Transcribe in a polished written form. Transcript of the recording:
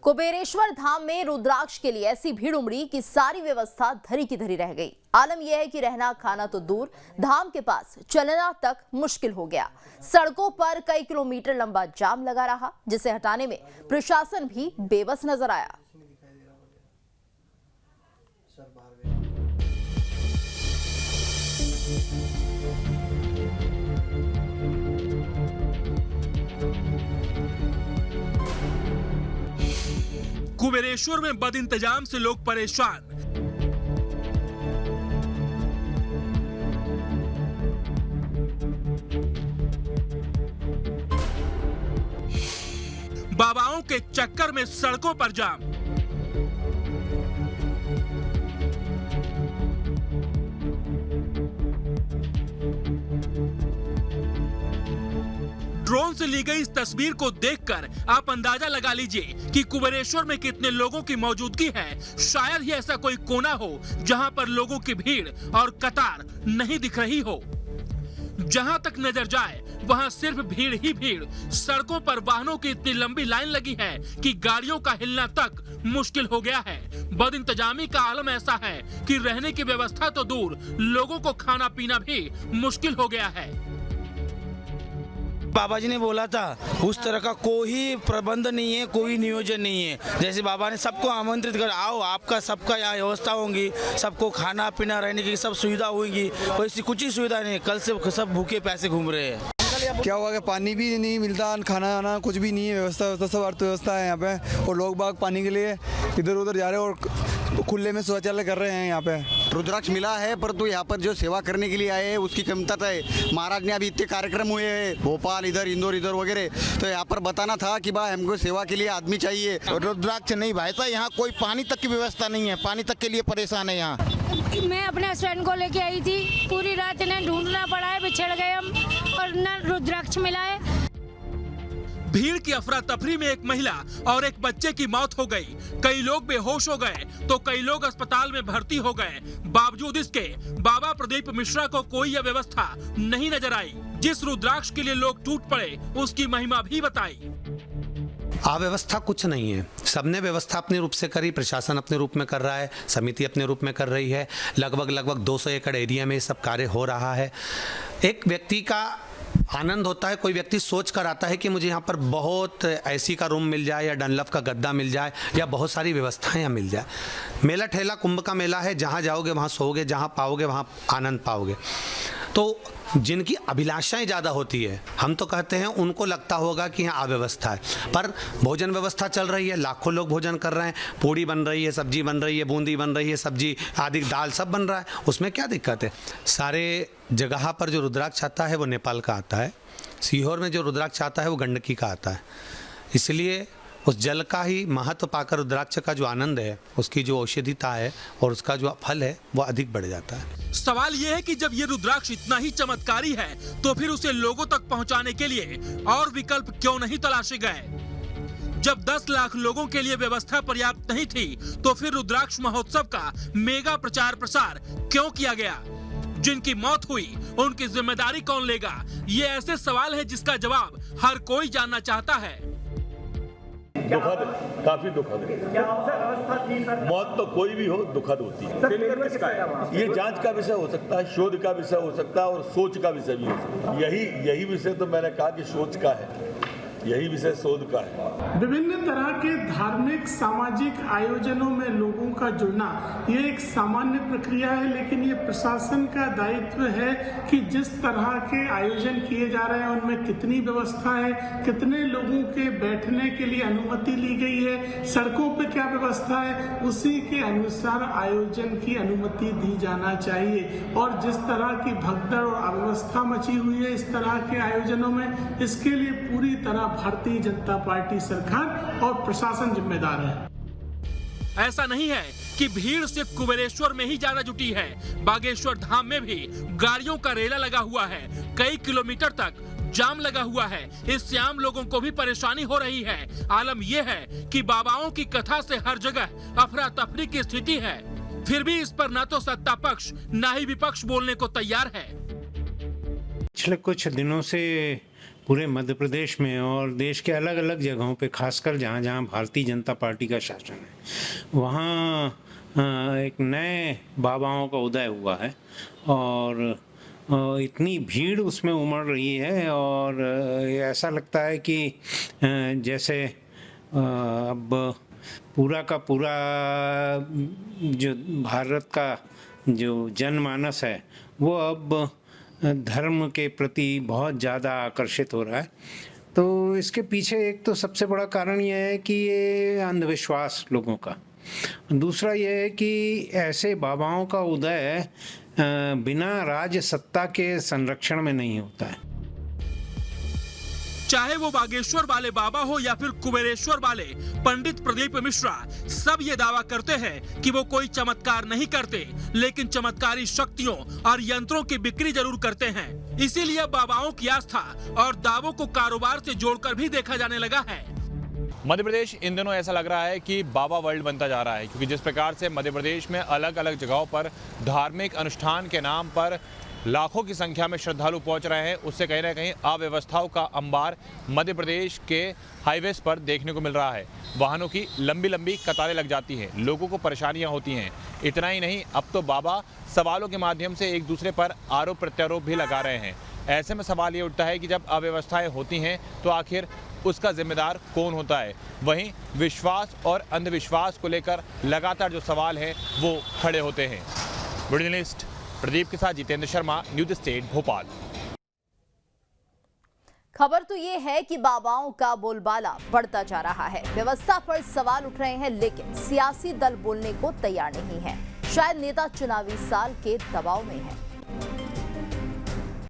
कुबेरेश्वर धाम में रुद्राक्ष के लिए ऐसी भीड़ उमड़ी कि सारी व्यवस्था धरी की धरी रह गई। आलम यह है कि रहना खाना तो दूर, धाम के पास चलना तक मुश्किल हो गया। सड़कों पर कई किलोमीटर लंबा जाम लगा रहा, जिसे हटाने में प्रशासन भी बेबस नजर आया। कुबेरेश्वर में बद इंतजाम से लोग परेशान। बाबाओं के चक्कर में सड़कों पर जाम। ड्रोन से ली गई इस तस्वीर को देखकर आप अंदाजा लगा लीजिए कि कुबेरेश्वर में कितने लोगों की मौजूदगी है। शायद ही ऐसा कोई कोना हो जहां पर लोगों की भीड़ और कतार नहीं दिख रही हो। जहां तक नजर जाए वहां सिर्फ भीड़ ही भीड़। सड़कों पर वाहनों की इतनी लंबी लाइन लगी है कि गाड़ियों का हिलना तक मुश्किल हो गया है। बद इंतजामी का आलम ऐसा है कि रहने की व्यवस्था तो दूर, लोगों को खाना पीना भी मुश्किल हो गया है। बाबा जी ने बोला था उस तरह का कोई प्रबंध नहीं है, कोई नियोजन नहीं है। जैसे बाबा ने सबको आमंत्रित कर आओ, आपका सबका यहाँ व्यवस्था होंगी, सबको खाना पीना रहने की सब सुविधा होगी, वैसी कुछ ही सुविधा नहीं है। कल से सब भूखे प्यासे घूम रहे हैं। क्या हुआ कि पानी भी नहीं मिलता, खाना आना कुछ भी नहीं है, व्यवस्था सब अर्थव्यवस्था है यहाँ पे। और लोग बाग पानी के लिए इधर उधर जा रहे हैं और खुले में शौचालय कर रहे हैं यहाँ पे। रुद्राक्ष मिला है परंतु यहाँ पर जो सेवा करने के लिए आए हैं उसकी कमतरता है। महाराज ने अभी इतने कार्यक्रम हुए हैं, भोपाल इधर, इंदौर इधर वगैरह, तो यहाँ पर बताना था कि भाई हमको सेवा के लिए आदमी चाहिए। रुद्राक्ष नहीं भाई साहब, यहाँ कोई पानी तक की व्यवस्था नहीं है, पानी तक के लिए परेशान है यहाँ। मैं अपने हस्बैंड को लेके आई थी, पूरी रात इन्हें ढूंढना पड़ा है, बिछड़ गए हम और न रुद्राक्ष मिला है। भीड़ की अफरा तफरी में एक महिला और एक बच्चे की मौत हो गई। कई लोग बेहोश हो गए तो कई लोग अस्पताल में भर्ती हो गए। बावजूद इसके बाबा प्रदीप मिश्रा को कोई व्यवस्था नहीं नजर आई। जिस रुद्राक्ष के लिए लोग टूट पड़े उसकी महिमा भी बताई। अव्यवस्था कुछ नहीं है, सबने व्यवस्था अपने रूप से करी, प्रशासन अपने रूप में कर रहा है, समिति अपने रूप में कर रही है। लगभग 200 एकड़ एरिया में सब कार्य हो रहा है। एक व्यक्ति का आनंद होता है, कोई व्यक्ति सोच कर आता है कि मुझे यहाँ पर बहुत एसी का रूम मिल जाए या डनलप का गद्दा मिल जाए या बहुत सारी व्यवस्थाएं यहाँ मिल जाए। मेला ठेला कुंभ का मेला है, जहाँ जाओगे वहाँ सोओगे, जहाँ पाओगे वहाँ आनंद पाओगे। तो जिनकी अभिलाषाएं ज़्यादा होती है, हम तो कहते हैं उनको लगता होगा कि यहाँ अव्यवस्था है, पर भोजन व्यवस्था चल रही है, लाखों लोग भोजन कर रहे हैं, पूड़ी बन रही है, सब्जी बन रही है, बूंदी बन रही है, सब्जी आदि दाल सब बन रहा है, उसमें क्या दिक्कत है। सारे जगह पर जो रुद्राक्ष आता है वो नेपाल का आता है, सीहोर में जो रुद्राक्ष आता है वो गंडकी का आता है। इसलिए उस जल का ही महत्व पाकर रुद्राक्ष का जो आनंद है, उसकी जो औषधिता है और उसका जो फल है वो अधिक बढ़ जाता है। सवाल यह है कि जब ये रुद्राक्ष इतना ही चमत्कारी है तो फिर उसे लोगों तक पहुंचाने के लिए और विकल्प क्यों नहीं तलाशे गए। जब 10 लाख लोगों के लिए व्यवस्था पर्याप्त नहीं थी तो फिर रुद्राक्ष महोत्सव का मेगा प्रचार प्रसार क्यों किया गया। जिनकी मौत हुई उनकी जिम्मेदारी कौन लेगा, ये ऐसे सवाल है जिसका जवाब हर कोई जानना चाहता है। दुखद, काफी दुखद है। मौत तो कोई भी हो दुखद होती है। ये जांच का विषय हो सकता है, शोध का विषय हो सकता है और सोच का विषय भी हो सकता है। यही विषय तो मैंने कहा कि सोच का है, यही विषय शोध का है। विभिन्न तरह के धार्मिक सामाजिक आयोजनों में लोगों का जुड़ना ये एक सामान्य प्रक्रिया है, लेकिन ये प्रशासन का दायित्व है कि जिस तरह के आयोजन किए जा रहे हैं उनमें कितनी व्यवस्था है, कितने लोगों के बैठने के लिए अनुमति ली गई है, सड़कों पे क्या व्यवस्था है, उसी के अनुसार आयोजन की अनुमति दी जाना चाहिए। और जिस तरह की भगदड़ और अव्यवस्था मची हुई है इस तरह के आयोजनों में, इसके लिए पूरी तरह भारतीय जनता पार्टी सरकार और प्रशासन जिम्मेदार है। ऐसा नहीं है कि भीड़ सिर्फ कुबेरेश्वर में ही ज्यादा जुटी है, बागेश्वर धाम में भी गाड़ियों का रेला लगा हुआ है। कई किलोमीटर तक जाम लगा हुआ है। इससे आम लोगों को भी परेशानी हो रही है। आलम यह है कि बाबाओं की कथा से हर जगह अफरा तफरी की स्थिति है, फिर भी इस पर न तो सत्ता पक्ष न ही विपक्ष बोलने को तैयार है। पिछले कुछ दिनों से पूरे मध्य प्रदेश में और देश के अलग अलग जगहों पे, खासकर जहाँ जहाँ भारतीय जनता पार्टी का शासन है, वहाँ एक नए बाबाओं का उदय हुआ है और इतनी भीड़ उसमें उमड़ रही है और ऐसा लगता है कि जैसे अब पूरा का पूरा जो भारत का जो जनमानस है वो अब धर्म के प्रति बहुत ज़्यादा आकर्षित हो रहा है। तो इसके पीछे एक तो सबसे बड़ा कारण ये है कि ये अंधविश्वास लोगों का, दूसरा ये है कि ऐसे बाबाओं का उदय बिना राज सत्ता के संरक्षण में नहीं होता है। चाहे वो बागेश्वर वाले बाबा हो या फिर कुबेरेश्वर वाले पंडित प्रदीप मिश्रा, सब ये दावा करते हैं कि वो कोई चमत्कार नहीं करते, लेकिन चमत्कारी शक्तियों और यंत्रों की बिक्री जरूर करते हैं। इसीलिए बाबाओं की आस्था और दावों को कारोबार से जोड़कर भी देखा जाने लगा है। मध्य प्रदेश इन दिनों ऐसा लग रहा है कि बाबा वर्ल्ड बनता जा रहा है, क्योंकि जिस प्रकार से मध्य प्रदेश में अलग अलग जगहों पर धार्मिक अनुष्ठान के नाम पर लाखों की संख्या में श्रद्धालु पहुंच रहे हैं, उससे कहीं ना कहीं अव्यवस्थाओं का अंबार मध्य प्रदेश के हाईवेज पर देखने को मिल रहा है। वाहनों की लंबी लंबी कतारें लग जाती हैं, लोगों को परेशानियां होती हैं। इतना ही नहीं, अब तो बाबा सवालों के माध्यम से एक दूसरे पर आरोप प्रत्यारोप भी लगा रहे हैं। ऐसे में सवाल ये उठता है कि जब अव्यवस्थाएं होती हैं तो आखिर उसका जिम्मेदार कौन होता है। वहीं विश्वास और अंधविश्वास को लेकर लगातार जो सवाल हैं वो खड़े होते हैं। जर्नलिस्ट प्रदीप के साथ जितेंद्र शर्मा, न्यूज़ स्टेट भोपाल। खबर तो ये है कि बाबाओं का बोलबाला बढ़ता जा रहा है, व्यवस्था पर सवाल उठ रहे हैं, लेकिन सियासी दल बोलने को तैयार नहीं है। शायद नेता चुनावी साल के दबाव में है।